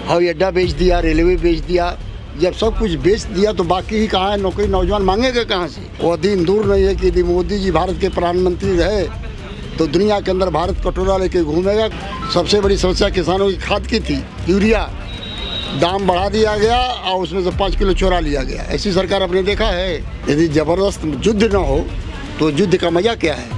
हवाई अड्डा बेच दिया, रेलवे बेच दिया। जब सब कुछ बेच दिया तो बाकी ही कहाँ है? नौकरी नौजवान मांगेगा कहाँ से? वो दिन दूर नहीं है कि यदि मोदी जी भारत के प्रधानमंत्री रहे तो दुनिया के अंदर भारत कटोरा लेके घूमेगा। सबसे बड़ी समस्या किसानों की खाद की थी, यूरिया दाम बढ़ा दिया गया और उसमें से 5 किलो चोरा लिया गया। ऐसी सरकार आपने देखा है? यदि जबरदस्त युद्ध न हो तो युद्ध का मजा क्या है?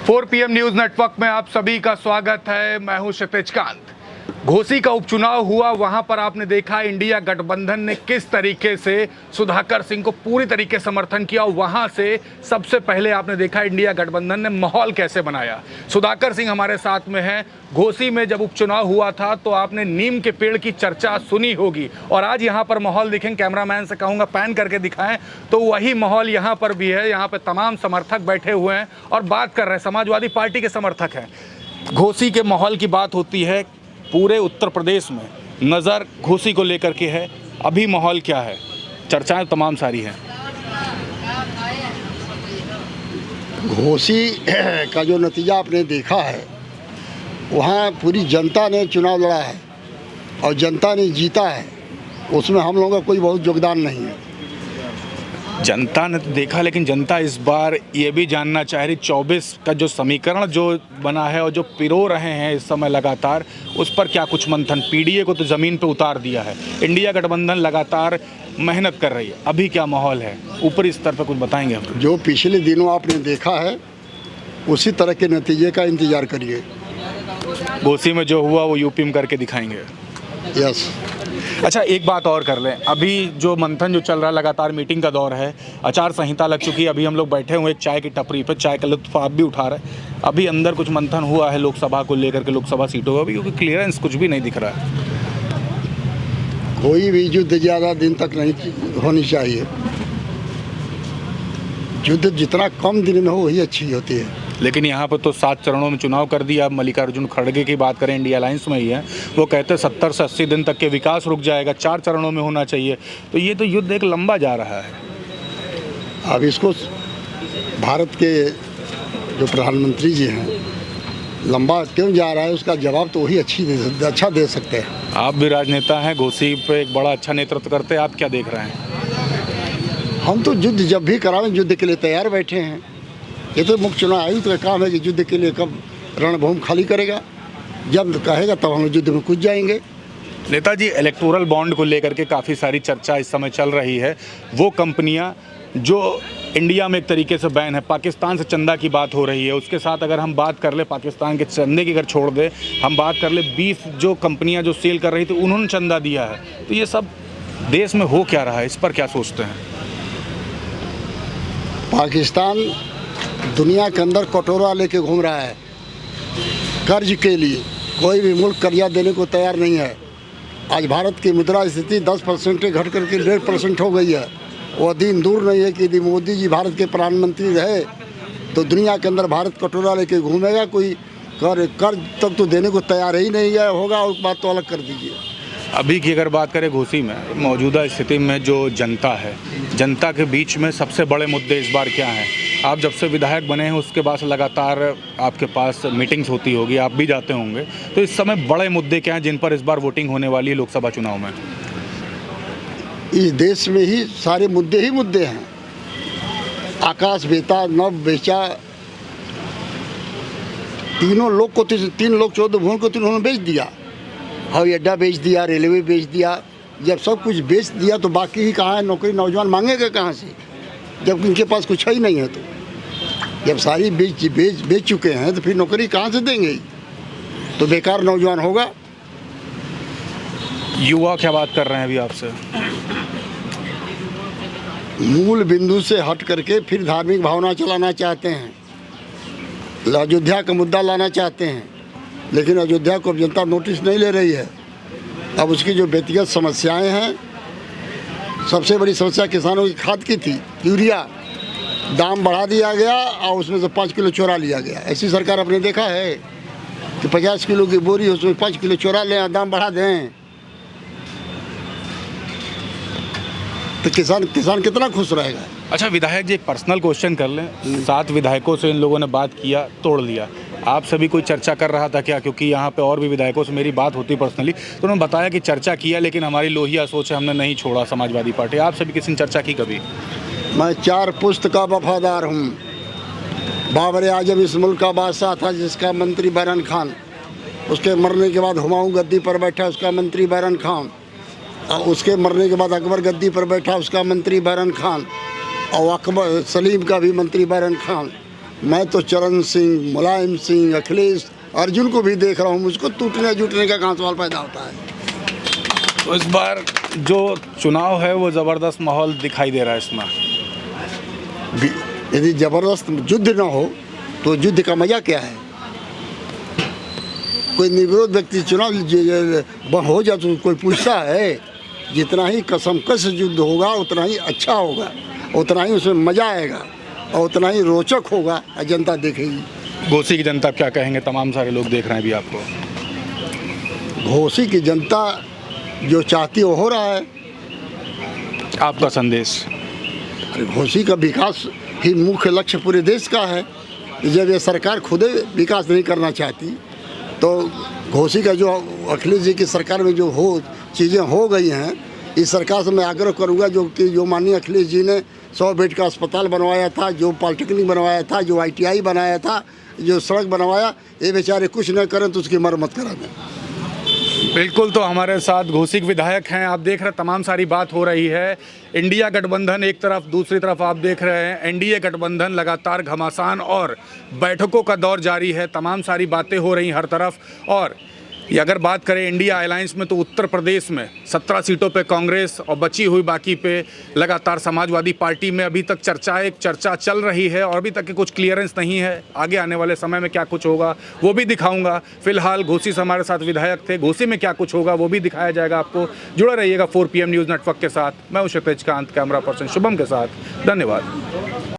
4 PM न्यूज नेटवर्क में आप सभी का स्वागत है। मैं हूं क्षितिज कांत। घोसी का उपचुनाव हुआ, वहां पर आपने देखा इंडिया गठबंधन ने किस तरीके से सुधाकर सिंह को पूरी तरीके समर्थन किया। वहां से सबसे पहले आपने देखा इंडिया गठबंधन ने माहौल कैसे बनाया। सुधाकर सिंह हमारे साथ में हैं। घोसी में जब उपचुनाव हुआ था तो आपने नीम के पेड़ की चर्चा सुनी होगी और आज यहाँ पर माहौल दिखें, कैमरामैन से कहूँगा पैन करके दिखाएं तो वही माहौल यहाँ पर भी है। यहाँ पे तमाम समर्थक बैठे हुए हैं और बात कर रहे हैं, समाजवादी पार्टी के समर्थक हैं। घोसी के माहौल की बात होती है, पूरे उत्तर प्रदेश में नज़र घोसी को लेकर के है। अभी माहौल क्या है? चर्चाएं तमाम सारी हैं। घोसी का जो नतीजा आपने देखा है, वहाँ पूरी जनता ने चुनाव लड़ा है और जनता ने जीता है। उसमें हम लोगों का कोई बहुत योगदान नहीं है। जनता ने तो देखा, लेकिन जनता इस बार ये भी जानना चाह रही 24 का जो समीकरण जो बना है और जो पिरो रहे हैं इस समय लगातार, उस पर क्या कुछ मंथन? पीडीए को तो ज़मीन पे उतार दिया है, इंडिया गठबंधन लगातार मेहनत कर रही है। अभी क्या माहौल है ऊपरी स्तर पर, कुछ बताएंगे हम? जो पिछले दिनों आपने देखा है उसी तरह के नतीजे का इंतज़ार करिए। घोसी में जो हुआ वो यूपी में करके दिखाएंगे। यस। अच्छा, एक बात और कर लें। अभी जो मंथन जो चल रहा है, लगातार मीटिंग का दौर है, आचार संहिता लग चुकी है। अभी हम लोग बैठे हुए एक चाय की टपरी पर, चाय का लुत्फ आप भी उठा रहे हैं। अभी अंदर कुछ मंथन हुआ है लोकसभा को लेकर के, लोकसभा सीटों का भी, क्योंकि क्लियरेंस कुछ भी नहीं दिख रहा है। कोई भी युद्ध ज़्यादा दिन तक नहीं होनी चाहिए। युद्ध जितना कम दिन में हो वही अच्छी होती है। लेकिन यहाँ पर तो 7 चरणों में चुनाव कर दिया। अब मल्लिकार्जुन खड़गे की बात करें, इंडिया अलायंस में ही है, वो कहते हैं 70 से 80 दिन तक के विकास रुक जाएगा, 4 चरणों में होना चाहिए। तो ये तो युद्ध एक लंबा जा रहा है। अब इसको भारत के जो प्रधानमंत्री जी हैं, लंबा क्यों जा रहा है उसका जवाब तो वही अच्छा दे सकते हैं। आप भी राजनेता हैं, घोसी पे एक बड़ा अच्छा नेतृत्व करते हैं, आप क्या देख रहे हैं? हम तो युद्ध जब भी करावें युद्ध के लिए तैयार बैठे हैं। ये तो मुख्य चुनाव आयुक्त का काम है कि युद्ध के लिए कब रणभूमि खाली करेगा, जब कहेगा तब हम युद्ध में कूद जाएंगे। नेताजी, इलेक्टोरल बॉन्ड को लेकर के काफ़ी सारी चर्चा इस समय चल रही है। वो कंपनियां जो इंडिया में एक तरीके से बैन है, पाकिस्तान से चंदा की बात हो रही है। उसके साथ अगर हम बात कर ले, पाकिस्तान के चंदे की अगर छोड़ दे, हम बात कर ले बीफ जो कंपनियां जो सेल कर रही थी उन्होंने चंदा दिया है। तो ये सब देश में हो क्या रहा है, इस पर क्या सोचते हैं? पाकिस्तान दुनिया के अंदर कटोरा लेके घूम रहा है कर्ज के लिए। कोई भी मुल्क कर्जा देने को तैयार नहीं है। आज भारत की मुद्रा स्थिति 10% घट करके 1.5% हो गई है। वो दिन दूर नहीं है कि यदि मोदी जी भारत के प्रधानमंत्री रहे तो दुनिया के अंदर भारत कटोरा लेके घूमेगा। कोई कर्ज तक तो देने को तैयार ही नहीं है, होगा और बात तो अलग कर दीजिए। अभी की अगर बात करें घोसी में मौजूदा स्थिति में जो जनता है, जनता के बीच में सबसे बड़े मुद्दे इस बार क्या हैं? आप जब से विधायक बने हैं उसके बाद लगातार आपके पास मीटिंग्स होती होगी, आप भी जाते होंगे, तो इस समय बड़े मुद्दे क्या हैं जिन पर इस बार वोटिंग होने वाली है लोकसभा चुनाव में? इस देश में ही सारे मुद्दे ही मुद्दे हैं। आकाश बेचा, नव बेचा, तीन लोग 14 भूमि को उन्होंने बेच दिया। हवाई अड्डा बेच दिया, रेलवे बेच दिया। जब सब कुछ बेच दिया तो बाकी ही कहाँ है? नौकरी नौजवान मांगेगा कहाँ से, जब इनके पास कुछ ही नहीं है? तो जब सारी बेच चुके हैं तो फिर नौकरी कहाँ से देंगे? तो बेकार नौजवान होगा। युवा क्या बात कर रहे हैं अभी आपसे? मूल बिंदु से हट करके फिर धार्मिक भावना चलाना चाहते हैं, अयोध्या का मुद्दा लाना चाहते हैं, लेकिन अयोध्या को अब जनता नोटिस नहीं ले रही है। अब उसकी जो व्यक्तिगत समस्याएं हैं, सबसे बड़ी समस्या किसानों की खाद की थी, यूरिया दाम बढ़ा दिया गया और उसमें से 5 किलो चोरा लिया गया। ऐसी सरकार आपने देखा है कि 50 किलो की बोरी उसमें 5 किलो चोरा लें, दाम बढ़ा दें, तो किसान कितना खुश रहेगा? अच्छा विधायक जी, एक पर्सनल क्वेश्चन कर लें। 7 विधायकों से इन लोगों ने बात किया, तोड़ लिया। आपसे भी कोई चर्चा कर रहा था क्या? क्योंकि यहाँ पे और भी विधायकों से मेरी बात होती पर्सनली, तो उन्होंने बताया कि चर्चा किया, लेकिन हमारी लोहिया सोच है, हमने नहीं छोड़ा समाजवादी पार्टी। आपसे भी किसी ने चर्चा की कभी? मैं 4 पुश्त का वफादार हूँ। बाबर आजम इस मुल्क का बादशाह था, जिसका मंत्री बैरन खान। उसके मरने के बाद हुमायूं गद्दी पर बैठा, उसका मंत्री बैरन खान। और उसके मरने के बाद अकबर गद्दी पर बैठा, उसका मंत्री बैरन खान। और अकबर सलीम का भी मंत्री बैरन खान। मैं तो चरण सिंह, मुलायम सिंह, अखिलेश, अर्जुन को भी देख रहा हूँ। मुझको टूटने जुटने का कहाँ सवाल पैदा होता है। तो इस बार जो चुनाव है वो ज़बरदस्त माहौल दिखाई दे रहा है इसमें। यदि ज़बरदस्त युद्ध ना हो तो युद्ध का मज़ा क्या है? कोई निर्विरोध व्यक्ति चुनाव हो जाए तो कोई पूछता है? जितना ही कसमकस युद्ध होगा उतना ही अच्छा होगा, उतना ही उसमें मज़ा आएगा और उतना ही रोचक होगा और जनता देखेगी। घोसी की जनता क्या कहेंगे? तमाम सारे लोग देख रहे हैं अभी आपको। घोसी की जनता जो चाहती वो हो रहा है। आपका संदेश? घोसी का विकास ही मुख्य लक्ष्य पूरे देश का है। जब ये सरकार खुद विकास नहीं करना चाहती तो घोसी का जो अखिलेश जी की सरकार में जो चीज़ें हो गई हैं, इस सरकार से मैं आग्रह करूंगा जो माननीय अखिलेश जी ने 100 बेड का अस्पताल बनवाया था, जो पॉलिटेक्निक बनवाया था, जो ITI बनाया था, जो सड़क बनवाया, ये बेचारे कुछ न करें तो उसकी मरम्मत करा दें। बिल्कुल। तो हमारे साथ घोसी के विधायक हैं। आप देख रहे हैं तमाम सारी बात हो रही है। इंडिया गठबंधन एक तरफ, दूसरी तरफ आप देख रहे हैं NDA गठबंधन लगातार घमासान और बैठकों का दौर जारी है। तमाम सारी बातें हो रही हर तरफ। और ये अगर बात करें इंडिया अलायंस में तो उत्तर प्रदेश में 17 सीटों पे कांग्रेस और बची हुई बाकी पे लगातार समाजवादी पार्टी में अभी तक चर्चा चल रही है और अभी तक की कुछ क्लियरेंस नहीं है। आगे आने वाले समय में क्या कुछ होगा वो भी दिखाऊंगा। फिलहाल घोसी से हमारे साथ विधायक थे, घोसी में क्या कुछ होगा वो भी दिखाया जाएगा आपको। जुड़े रहिएगा 4 PM न्यूज़ नेटवर्क के साथ। मैं हूं क्षितिज कांत, कैमरा पर्सन शुभम के साथ। धन्यवाद।